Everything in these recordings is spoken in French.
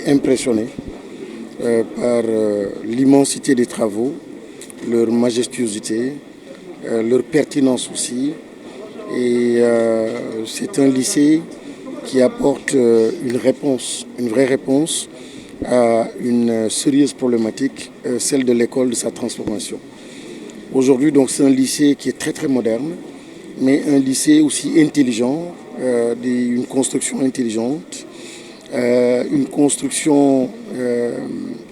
impressionné par l'immensité des travaux, leur majestuosité, leur pertinence aussi. Et c'est un lycée qui apporte une vraie réponse à une sérieuse problématique, celle de l'école, de sa transformation. Aujourd'hui, donc, c'est un lycée qui est très très moderne, mais un lycée aussi intelligent, une construction intelligente, une construction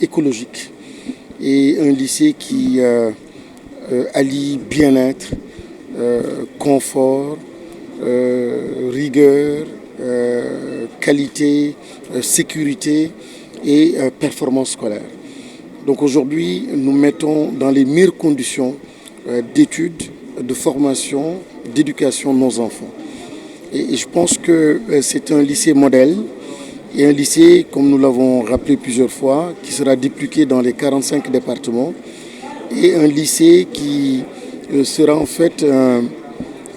écologique et un lycée qui allie bien-être, confort, rigueur, qualité, sécurité et performance scolaire. Donc aujourd'hui, nous mettons dans les meilleures conditions d'études, de formation, d'éducation de nos enfants. Et je pense que c'est un lycée modèle et un lycée, comme nous l'avons rappelé plusieurs fois, qui sera dupliqué dans les 45 départements et un lycée qui sera en fait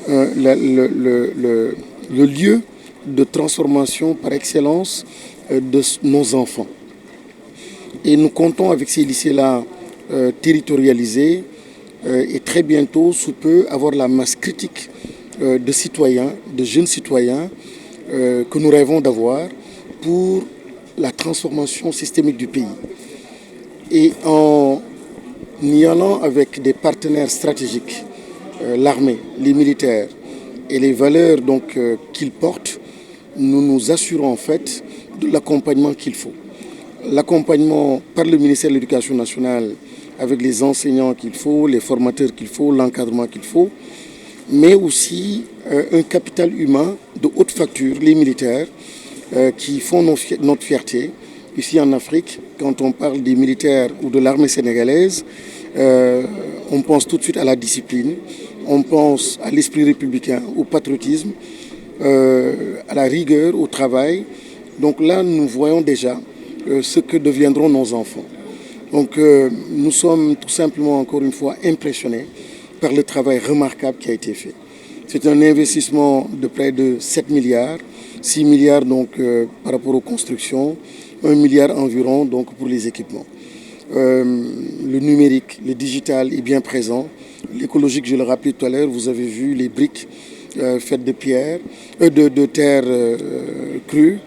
le lieu de transformation par excellence de nos enfants. Et nous comptons avec ces lycées-là territorialisés et très bientôt, sous peu, avoir la masse critique de citoyens, de jeunes citoyens que nous rêvons d'avoir pour la transformation systémique du pays. Et en y allant avec des partenaires stratégiques, l'armée, les militaires et les valeurs qu'ils portent, nous nous assurons en fait de l'accompagnement qu'il faut. L'accompagnement par le ministère de l'Éducation nationale avec les enseignants qu'il faut, les formateurs qu'il faut, l'encadrement qu'il faut, mais aussi un capital humain de haute facture, les militaires, qui font notre fierté. Ici en Afrique, quand on parle des militaires ou de l'armée sénégalaise, on pense tout de suite à la discipline, on pense à l'esprit républicain, au patriotisme, à la rigueur, au travail. Donc là, nous voyons déjà ce que deviendront nos enfants. Donc nous sommes tout simplement, encore une fois, impressionnés par le travail remarquable qui a été fait. C'est un investissement de près de 7 milliards, 6 milliards donc, par rapport aux constructions, 1 milliard environ donc, pour les équipements. Le numérique, le digital est bien présent. L'écologique, je le rappelais tout à l'heure, vous avez vu les briques faites de pierre, de terre crue.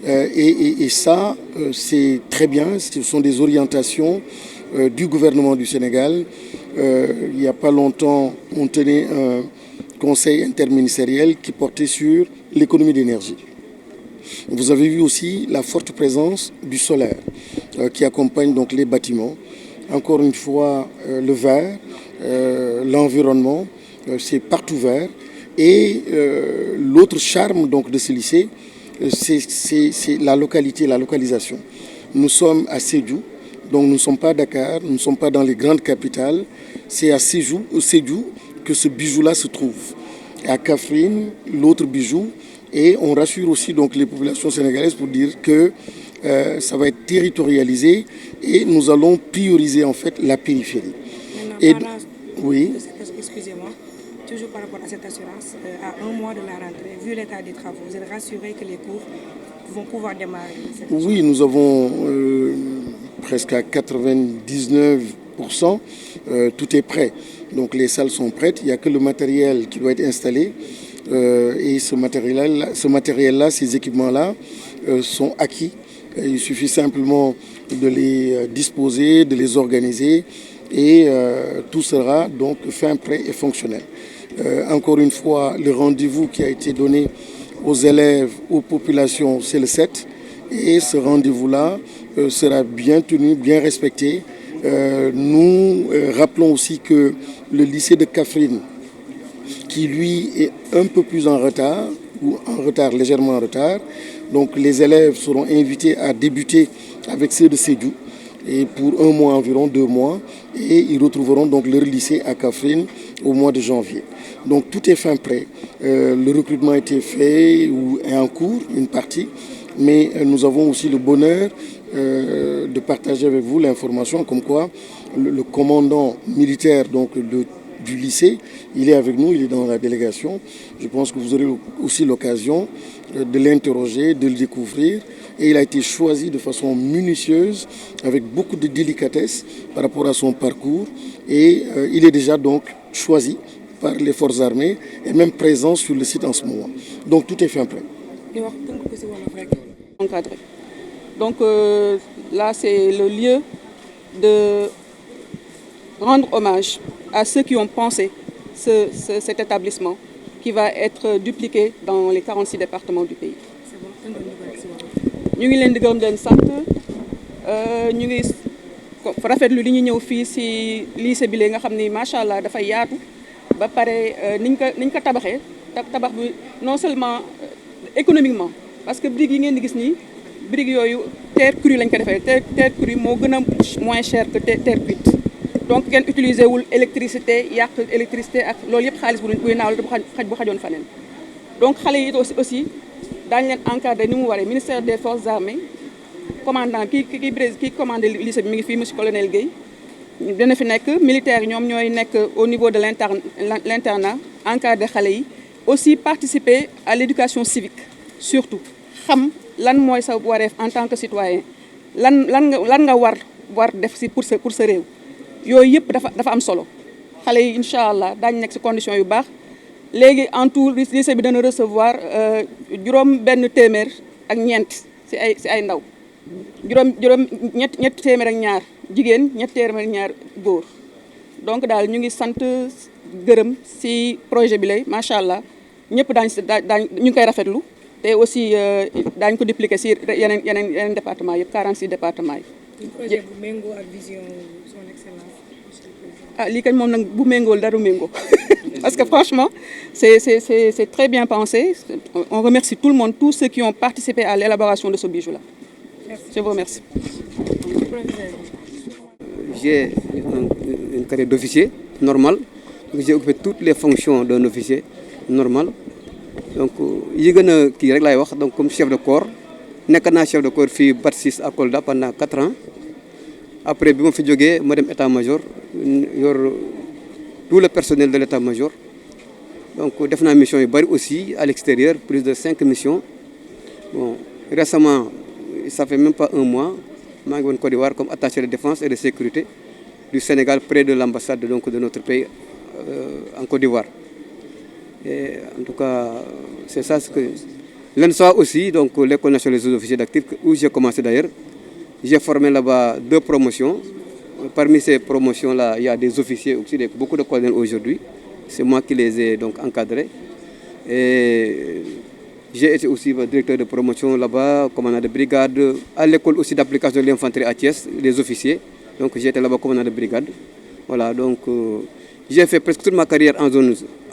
Et ça, c'est très bien. Ce sont des orientations du gouvernement du Sénégal. Il n'y a pas longtemps, on tenait un conseil interministériel qui portait sur l'économie d'énergie. Vous avez vu aussi la forte présence du solaire qui accompagne donc les bâtiments. Encore une fois, le vert, l'environnement, c'est partout vert. Et l'autre charme donc, de ce lycée, c'est la localité, la localisation. Nous sommes à Sédhiou, donc nous ne sommes pas à Dakar, nous ne sommes pas dans les grandes capitales. C'est à Sédhiou que ce bijou-là se trouve. Et à Kaffrine, l'autre bijou. Et on rassure aussi donc, les populations sénégalaises pour dire que ça va être territorialisé et nous allons prioriser en fait la périphérie. Oui. Excusez-moi. Toujours par rapport à cette assurance, à un mois de la rentrée, vu l'état des travaux, vous êtes rassuré que les cours vont pouvoir démarrer? Oui, nous avons presque à 99%, tout est prêt. Donc les salles sont prêtes, il n'y a que le matériel qui doit être installé. Et ce matériel-là, ces équipements-là sont acquis. Il suffit simplement de les disposer, de les organiser et tout sera donc fin prêt et fonctionnel. Encore une fois, le rendez-vous qui a été donné aux élèves, aux populations, c'est le 7. Et ce rendez-vous-là sera bien tenu, bien respecté. Nous rappelons aussi que le lycée de Kaffrine, qui lui est un peu plus en retard, ou en retard, légèrement en retard. Donc les élèves seront invités à débuter avec ceux de Sédhiou, et pour 1 mois environ, 2 mois, et ils retrouveront donc leur lycée à Kaffrine au mois de janvier. Donc tout est fin prêt. Le recrutement a été fait ou est en cours, une partie, mais nous avons aussi le bonheur de partager avec vous l'information comme quoi le commandant militaire donc, de du lycée. Il est avec nous, il est dans la délégation. Je pense que vous aurez aussi l'occasion de l'interroger, de le découvrir. Et il a été choisi de façon minutieuse, avec beaucoup de délicatesse par rapport à son parcours. Et il est déjà donc choisi par les forces armées et même présent sur le site en ce moment. Donc tout est fait en plein. Encadré. Donc là, c'est le lieu de rendre hommage à ceux qui ont pensé cet établissement qui va être dupliqué dans les 46 départements du pays. Ñu ngi leen di gërëm leen sant ñu ngi rafetlu li ñu ñëw fii ci lycée bi nga xam ni macha allah dafa yaatu ba pare niñ ko tabaxee tabax bi non seulement économiquement parce que briques yi ngeen di gis nii briques yooyu terre crue lañ ko defee terre crue moo gën a moins cher que terre cuite donc kenn utiliser wul électricité yàq électricité ak loolu yëpp xaalis buy naaw la bu xajoon faneen donc xale yi aussi daañu leen encadré ni mu waree ministère des forces armées commandant kii commandé lycée bi mi ngi fii monsieur colonel Guèye dina fi nekk militaire ñoom ñooy nekk au niveau de l'internat encadré xale yi aussi participer à l'éducation civique surtout xam lan mooy sa wareef en tant que citoyen lan nga war def ci pour sa réew yooyu yëpp dafa am solo xale yi incha allah daañu nekk ci condition yu baax léegi en tout lycée bi dana recevoir juróom benn téeméer ak ñeent ci ay ndaw juróom ñett téeméer ak ñaar jigéen ñett téeméer ak ñaar góor donc daal ñu ngi sant gërëm ci projet bi lay macha allah ñëpp ñu ngi koy rafetlu te aussi daañu ko dupliquer ci yeneen département yëpp 46 départements yi. projet bu méngoo ak vision son excellence. Lii kañ moom nag bu méngool dara méngoo parce que franchement c'est très bien pensé. On remercie tout le monde, tous ceux qui ont participé à l'élaboration de ce bijou-là. Je vous remercie. J'ai une carrière d'officier normal. J'ai occupé toutes les fonctions d'un officier normal. Donc yi gën a kii rek laay wax donc comme chef de corps nekk naa chef de corps fii BAT 6 à Kolda pendant 4 ans. Après bi ma fi jógee ma dem état-major yor tout le personnel de l'état-major. Donc def naa mission yu bari aussi à l'extérieur, plus de 5 missions. Bon, récemment, ça fait même pas un mois, maa ngi woon Côte d'Ivoire comme attaché de défense et de sécurité du Sénégal près de l'ambassade donc de notre pays en Côte d'Ivoire. Et en tout cas, c'est ça ce que l'ENSA aussi, donc l'école nationale des officiers d'actifs où j'ai commencé d'ailleurs. J'ai formé là-bas 2 promotions. Parmi ces promotions-là, il y a des officiers aussi, beaucoup de colonels aujourd'hui. C'est moi qui les ai donc encadrés. Et j'ai été aussi directeur de promotion là-bas, commandant de brigade, à l'école aussi d'application de l'infanterie à Thiès, les officiers. Donc j'ai été là-bas commandant de brigade. Voilà, donc j'ai fait presque toute ma carrière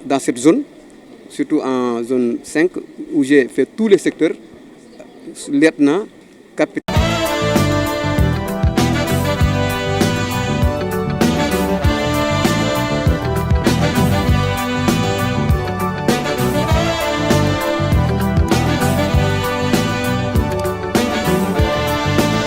dans cette zone, surtout en zone 5, où j'ai fait tous les secteurs, lieutenant, capitaine.